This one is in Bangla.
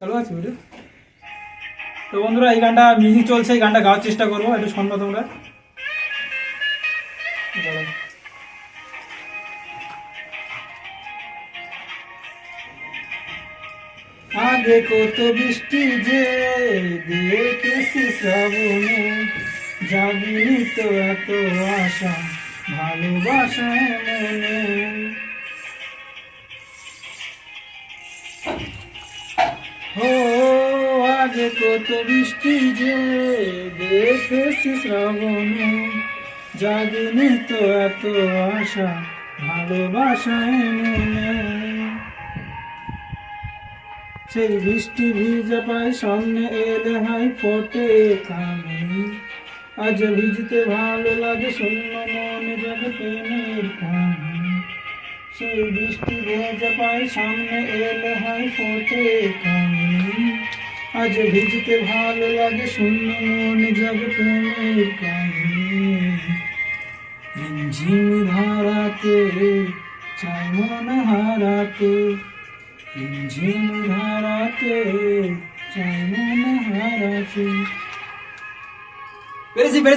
চালু আছে বুঝলি। তো বন্ধুরা এই গানটা মিউজিক চলছে, এই গানটা গাওয়ার চেষ্টা করবো, একটু শুনবো তোমরা। আগে কত বৃষ্টি যে দেখেছি শ্রাবণে, জাগিনি তো এত আশা ভালোবাসায় মনে। ও আগে কত বৃষ্টি যে দেখেছি শ্রাবণে, জাগিনি তো এত আশা ভালোবাসায় মনে। সেই বৃষ্টি ভিজা পায় সামনে এলে হাই ফোটে কামিনী, আজ ভিজতে ভালো লাগে শূন্য মনে যাবে প্রেমের কাহিনী। সেই বৃষ্টি ভেজা পায় সামনে এলে হাই ফোটে কামিনী, আজ ভিজতে ভালো লাগে শূন্য মনে যাবে প্রেমের কাহিনী। ঝিম ধারাতে চাই মন হারাতে, ঝিম ধারাতে চাই মন হারাতে। পেরেছি পেরেছি।